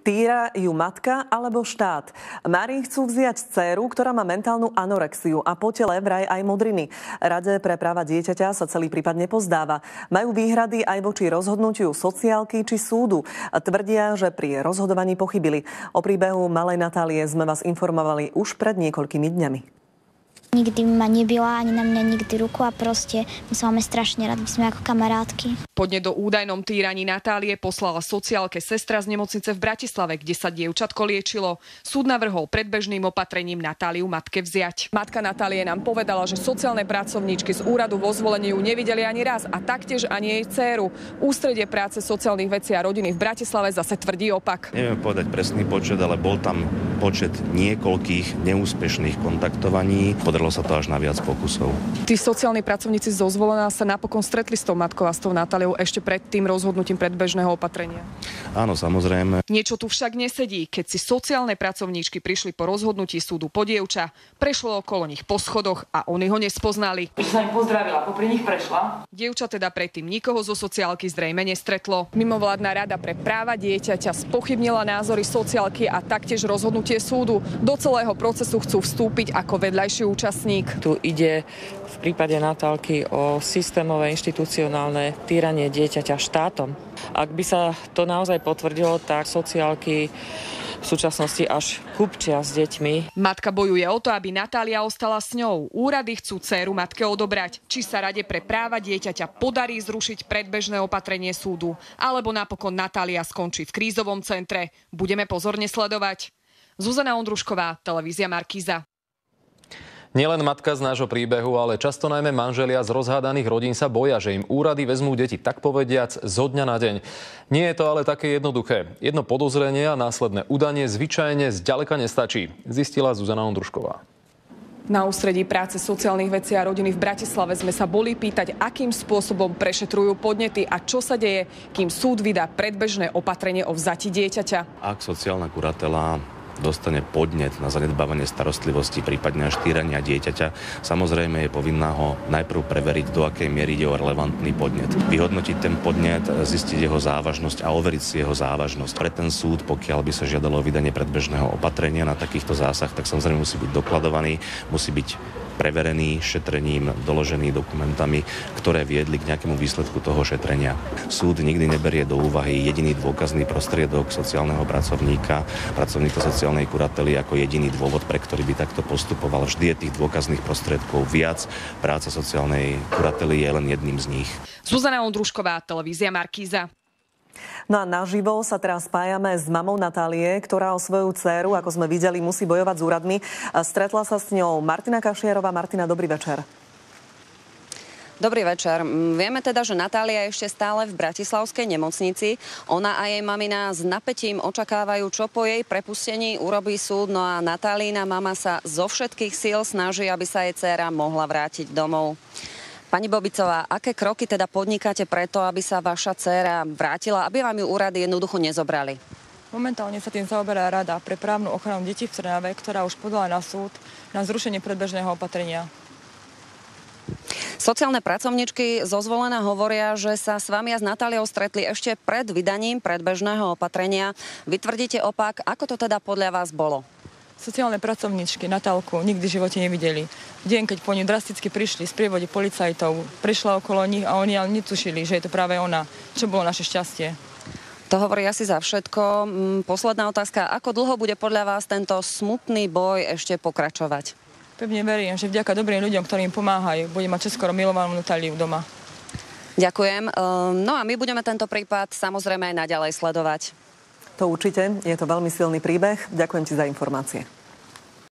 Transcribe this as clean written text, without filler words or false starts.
Týra ju matka alebo štát? Márii chcú vziať dcéru, ktorá má mentálnu anorexiu a po tele vraj aj modriny. Rade pre práva dieťaťa sa celý prípad nepozdáva. Majú výhrady aj voči rozhodnutiu sociálky či súdu. Tvrdia, že pri rozhodovaní pochybili. O príbehu malej Natálie sme vás informovali už pred niekoľkými dňami. Nikdy ma nebila, ani na mňa nikdy ruku a proste my sa máme strašne rád, my sme ako kamarátky. Podnet do údajnom týraní Natálie poslala sociálke sestra z nemocnice v Bratislave, kde sa dievčatko liečilo. Súd navrhol predbežným opatrením Natáliu matke vziať. Matka Natálie nám povedala, že sociálne pracovníčky z úradu vo Zvolení ju nevideli ani raz a taktiež ani jej dcéru. Ústredie práce sociálnych vecí a rodiny v Bratislave zase tvrdí opak. Neviem povedať presný počet, ale bol tam počet niekoľkých neúspešných kontaktovaní. Podarilo sa to až na viac pokusov. Tí sociálni pracovníci zo Zvolena sa napokon stretli s tou matkou a s tou Natáliou ešte pred tým rozhodnutím predbežného opatrenia. Áno, samozrejme. Niečo tu však nesedí, keď si sociálne pracovníčky prišli po rozhodnutí súdu po dievča, prešlo okolo nich po schodoch a oni ho nespoznali. Už sa im pozdravila, popri nich prešla. Dievča teda predtým nikoho zo sociálky zrejme nestretlo. Mimovládna rada pre práva dieťaťa spochybnila názory sociálky a taktiež rozhodnutie súdu. Do celého procesu chcú vstúpiť ako vedľajší účastník. Tu ide v prípade Natálky o systémové inštitucionálne týranie dieťaťa štátom. Ak by sa to naozaj potvrdilo, tak sociálky v súčasnosti až kupčia s deťmi. Matka bojuje o to, aby Natália ostala s ňou. Úrady chcú dcéru matke odobrať. Či sa Rade pre práva dieťaťa podarí zrušiť predbežné opatrenie súdu, alebo napokon Natália skončí v krízovom centre. Budeme pozorne sledovať. Zuzana Ondrušková, televízia Markíza. Nielen matka z nášho príbehu, ale často najmä manželia z rozhádaných rodín sa boja, že im úrady vezmú deti tak povediac zo dňa na deň. Nie je to ale také jednoduché. Jedno podozrenie a následné udanie zvyčajne zďaleka nestačí, zistila Zuzana Ondrušková. Na ústredí práce sociálnych vecí a rodiny v Bratislave sme sa boli pýtať, akým spôsobom prešetrujú podnety a čo sa deje, kým súd vydá predbežné opatrenie o vzati dieťaťa. Ak sociálna kuratela dostane podnet na zanedbávanie starostlivosti, prípadne až týrania dieťaťa, samozrejme je povinná ho najprv preveriť, do akej miery ide o relevantný podnet. Vyhodnotiť ten podnet, zistiť jeho závažnosť a overiť si jeho závažnosť. Pre ten súd, pokiaľ by sa žiadalo vydanie predbežného opatrenia na takýchto zásah, tak samozrejme musí byť dokladovaný, musí byť preverený šetrením, doložený dokumentami, ktoré viedli k nejakému výsledku toho šetrenia. Súd nikdy neberie do úvahy jediný dôkazný prostriedok sociálneho pracovníka sociálnej kurately ako jediný dôvod, pre ktorý by takto postupoval. Vždy je tých dôkazných prostriedkov viac. Práca sociálnej kurately je len jedným z nich. Zuzana Ondrušková, televízia Markíza. No a naživo sa teraz spájame s mamou Natálie, ktorá o svoju dcéru, ako sme videli, musí bojovať s úradmi. Stretla sa s ňou Martina Kašiarová. Martina, dobrý večer. Dobrý večer. Vieme teda, že Natália je ešte stále v bratislavskej nemocnici. Ona a jej mamina s napätím očakávajú, čo po jej prepustení urobí súd. No a Natálina mama sa zo všetkých síl snaží, aby sa jej dcéra mohla vrátiť domov. Pani Bobicová, aké kroky teda podnikáte preto, aby sa vaša dcéra vrátila, aby vám ju úrady jednoducho nezobrali? Momentálne sa tým zaoberá Rada pre právnu ochranu detí v Trnave, ktorá už podala na súd na zrušenie predbežného opatrenia. Sociálne pracovníčky zo Zvolena hovoria, že sa s vami a s Natáliou stretli ešte pred vydaním predbežného opatrenia. Vy tvrdíte opak. Ako to teda podľa vás bolo? Sociálne pracovníčky Natálku nikdy v živote nevideli. V deň, keď po ňu drasticky prišli z prievode policajtov, prišla okolo nich a oni ale netušili, že je to práve ona, čo bolo naše šťastie. To hovorí asi za všetko. Posledná otázka. Ako dlho bude podľa vás tento smutný boj ešte pokračovať? Pevne verím, že vďaka dobrým ľuďom, ktorí im pomáhajú, bude mať čoskoro milovanú Natáliu doma. Ďakujem. No a my budeme tento prípad samozrejme aj naďalej sledovať. To určite. Je to veľmi silný príbeh. Ďakujem ti za informácie.